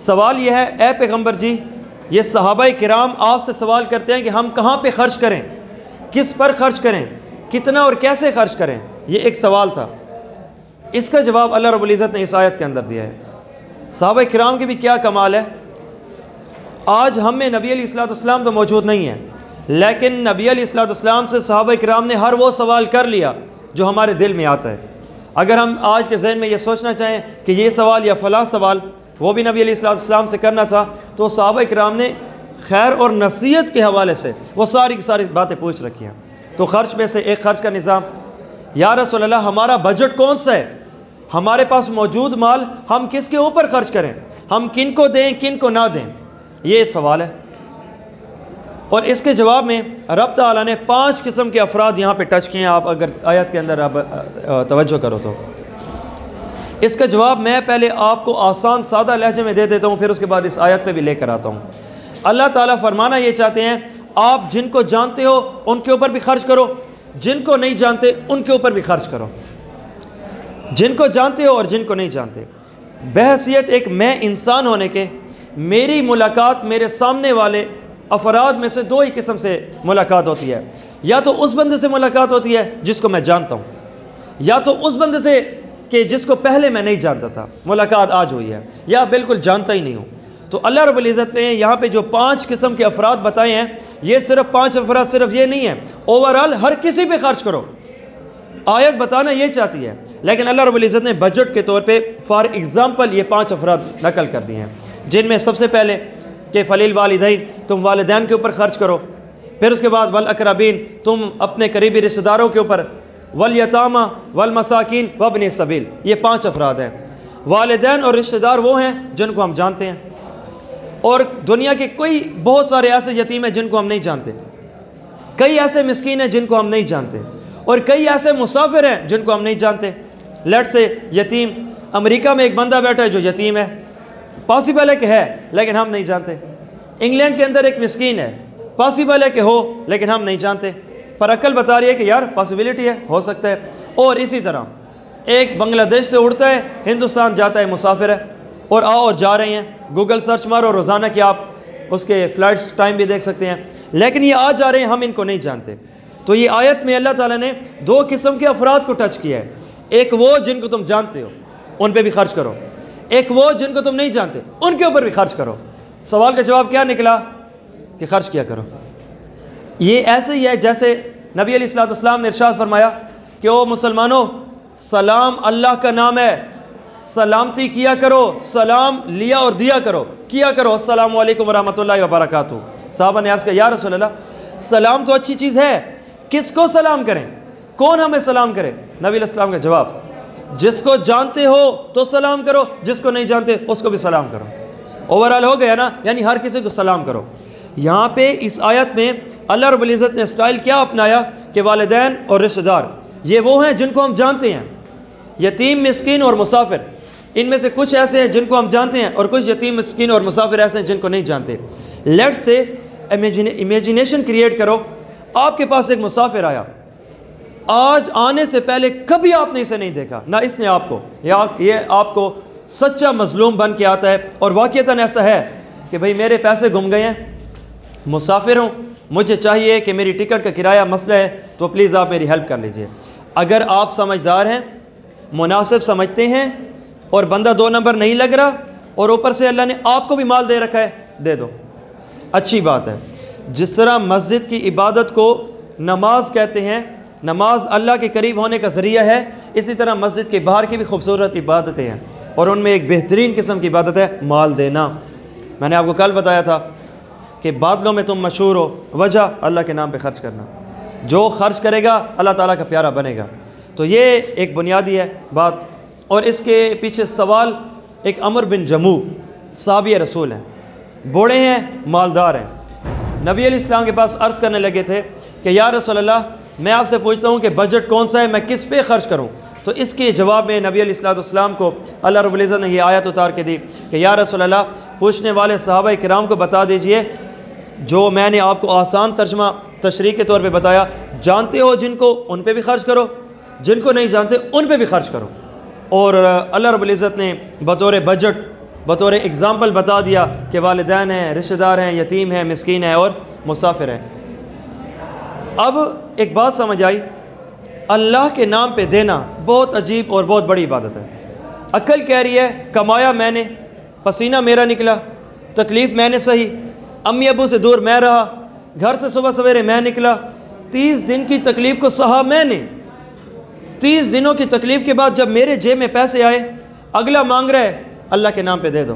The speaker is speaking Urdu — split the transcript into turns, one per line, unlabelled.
سوال یہ ہے، اے پیغمبر جی، یہ صحابہ کرام آپ سے سوال کرتے ہیں کہ ہم کہاں پہ خرچ کریں، کس پر خرچ کریں، کتنا اور کیسے خرچ کریں. یہ ایک سوال تھا. اس کا جواب اللہ رب العزت نے اس آیت کے اندر دیا ہے. صحابہ کرام کی بھی کیا کمال ہے. آج ہم میں نبی علیہ الصلوۃ والسلام تو موجود نہیں ہے، لیکن نبی علیہ الصلوۃ والسلام سے صحابہ کرام نے ہر وہ سوال کر لیا جو ہمارے دل میں آتا ہے. اگر ہم آج کے ذہن میں یہ سوچنا چاہیں کہ یہ سوال یا فلاں سوال وہ بھی نبی علیہ الصلوۃ والسلام سے کرنا تھا، تو صحابہ کرام نے خیر اور نصیحت کے حوالے سے وہ ساری کی ساری باتیں پوچھ رکھی ہیں. تو خرچ میں سے ایک خرچ کا نظام. یا رسول اللہ، ہمارا بجٹ کون سا ہے، ہمارے پاس موجود مال ہم کس کے اوپر خرچ کریں، ہم کن کو دیں کن کو نہ دیں، یہ سوال ہے. اور اس کے جواب میں رب تعالیٰ نے 5 قسم کے افراد یہاں پہ ٹچ کیے ہیں. آپ اگر آیت کے اندر آپ توجہ کرو تو اس کا جواب میں پہلے آپ کو آسان سادہ لہجے میں دے دیتا ہوں، پھر اس کے بعد اس آیت پہ بھی لے کر آتا ہوں. اللہ تعالیٰ فرمانا یہ چاہتے ہیں، آپ جن کو جانتے ہو ان کے اوپر بھی خرچ کرو، جن کو نہیں جانتے ان کے اوپر بھی خرچ کرو. جن کو جانتے ہو اور جن کو نہیں جانتے. بحیثیت ایک میں انسان ہونے کے، میری ملاقات میرے سامنے والے افراد میں سے 2 ہی قسم سے ملاقات ہوتی ہے. یا تو اس بندے سے ملاقات ہوتی ہے جس کو میں جانتا ہوں، یا تو اس بندے سے کہ جس کو پہلے میں نہیں جانتا تھا، ملاقات آج ہوئی ہے، یا بالکل جانتا ہی نہیں ہوں. تو اللہ رب العزت نے یہاں پہ جو 5 قسم کے افراد بتائے ہیں، یہ صرف 5 افراد صرف یہ نہیں ہے، اوورال ہر کسی پہ خرچ کرو. آیت بتانا یہ چاہتی ہے، لیکن اللہ رب العزت نے بجٹ کے طور پہ فار ایگزامپل یہ 5 افراد نقل کر دیے ہیں، جن میں سب سے پہلے کہ فلیل والدین، تم والدین کے اوپر خرچ کرو. پھر اس کے بعد والاقربین، تم اپنے قریبی رشتہ داروں کے اوپر. والیتامى والمساکین وابن السبیل، یہ 5 افراد ہیں. والدین اور رشتہ دار وہ ہیں جن کو ہم جانتے ہیں، اور دنیا کے کوئی بہت سارے ایسے یتیم ہیں جن کو ہم نہیں جانتے، کئی ایسے مسکین ہیں جن کو ہم نہیں جانتے، اور کئی ایسے مسافر ہیں جن کو ہم نہیں جانتے. لیٹ سے یتیم، امریکہ میں ایک بندہ بیٹھا ہے جو یتیم ہے، پاسبل ہے کہ ہے لیکن ہم نہیں جانتے. انگلینڈ کے اندر ایک مسکین ہے، پاسبل ہے کہ ہو لیکن ہم نہیں جانتے، پر عقل بتا رہی ہے کہ یار پاسبلٹی ہے، ہو سکتا ہے. اور اسی طرح ایک بنگلہ دیش سے اڑتا ہے، ہندوستان جاتا ہے، مسافر ہے، اور اور جا رہے ہیں. گوگل سرچ مارو روزانہ کہ آپ اس کے فلائٹس ٹائم بھی دیکھ سکتے ہیں، لیکن یہ آ جا رہے ہیں، ہم ان کو نہیں جانتے. تو یہ آیت میں اللہ تعالیٰ نے 2 قسم کے افراد کو ٹچ کیا ہے. ایک وہ جن کو تم جانتے ہو ان پہ بھی خرچ کرو، ایک وہ جن کو تم نہیں جانتے ان کے اوپر بھی خرچ کرو. سوال کا جواب کیا نکلا کہ خرچ کیا کرو. یہ ایسے ہی ہے جیسے نبی علیہ الصلوۃ والسلام نے ارشاد فرمایا کہ او مسلمانوں، سلام اللہ کا نام ہے، سلامتی کیا کرو، سلام لیا اور دیا کرو، کیا کرو السلام علیکم ورحمۃ اللہ وبرکاتہ. صحابہ نے عرض کیا یا رسول اللہ، سلام تو اچھی چیز ہے، کس کو سلام کریں، کون ہمیں سلام کرے؟ نبی علیہ السلام کا جواب، جس کو جانتے ہو تو سلام کرو، جس کو نہیں جانتے اس کو بھی سلام کرو. اوورال ہو گیا نا، یعنی ہر کسی کو سلام کرو. یہاں پہ اس آیت میں اللہ رب العزت نے اسٹائل کیا اپنایا کہ والدین اور رشتہ دار یہ وہ ہیں جن کو ہم جانتے ہیں. یتیم، مسکین اور مسافر، ان میں سے کچھ ایسے ہیں جن کو ہم جانتے ہیں، اور کچھ یتیم، مسکین اور مسافر ایسے ہیں جن کو نہیں جانتے. لیٹ سے امیجینیشن کریٹ کرو، آپ کے پاس ایک مسافر آیا، آج آنے سے پہلے کبھی آپ نے اسے نہیں دیکھا، نہ اس نے آپ کو، یہ آپ کو سچا مظلوم بن کے آتا ہے، اور واقعتاً ایسا ہے کہ بھئی میرے پیسے گم گئے ہیں، مسافر ہوں، مجھے چاہیے کہ میری ٹکٹ کا کرایہ مسئلہ ہے، تو پلیز آپ میری ہیلپ کر لیجئے. اگر آپ سمجھدار ہیں، مناسب سمجھتے ہیں، اور بندہ 2 نمبر نہیں لگ رہا، اور اوپر سے اللہ نے آپ کو بھی مال دے رکھا ہے، دے دو، اچھی بات ہے. جس طرح مسجد کی عبادت کو نماز کہتے ہیں، نماز اللہ کے قریب ہونے کا ذریعہ ہے، اسی طرح مسجد کے باہر کی بھی خوبصورت عبادتیں ہیں، اور ان میں ایک بہترین قسم کی عبادت ہے مال دینا. میں نے آپ کو کل بتایا تھا کہ بادلوں میں تم مشہور ہو، وجہ اللہ کے نام پہ خرچ کرنا. جو خرچ کرے گا اللہ تعالیٰ کا پیارا بنے گا. تو یہ ایک بنیادی ہے بات. اور اس کے پیچھے سوال، ایک عمر بن جموع صحابی رسول ہیں، بوڑھے ہیں، مالدار ہیں. نبی علیہ السلام کے پاس عرض کرنے لگے تھے کہ یا رسول اللہ، میں آپ سے پوچھتا ہوں کہ بجٹ کون سا ہے، میں کس پہ خرچ کروں؟ تو اس کے جواب میں نبی علیہ السلام کو اللہ رب العزت نے یہ آیت اتار کے دی کہ یا رسول اللہ، پوچھنے والے صحابہ کرام کو بتا دیجئے جو میں نے آپ کو آسان ترجمہ تشریح کے طور پہ بتایا، جانتے ہو جن کو ان پہ بھی خرچ کرو، جن کو نہیں جانتے ان پہ بھی خرچ کرو. اور اللہ رب العزت نے بطور بجٹ بطور اگزامپل بتا دیا کہ والدین ہیں، رشتہ دار ہیں، یتیم ہیں، مسکین ہیں اور مسافر ہیں۔ اب ایک بات سمجھ آئی، اللہ کے نام پہ دینا بہت عجیب اور بہت بڑی عبادت ہے۔ عقل کہہ رہی ہے کمایا میں نے، پسینہ میرا نکلا، تکلیف میں نے سہی، امی ابو سے دور میں رہا، گھر سے صبح سویرے میں نکلا، 30 دن کی تکلیف کو سہا میں نے۔ 30 دنوں کی تکلیف کے بعد جب میرے جیب میں پیسے آئے، اگلا مانگ رہا ہے اللہ کے نام پہ دے دو۔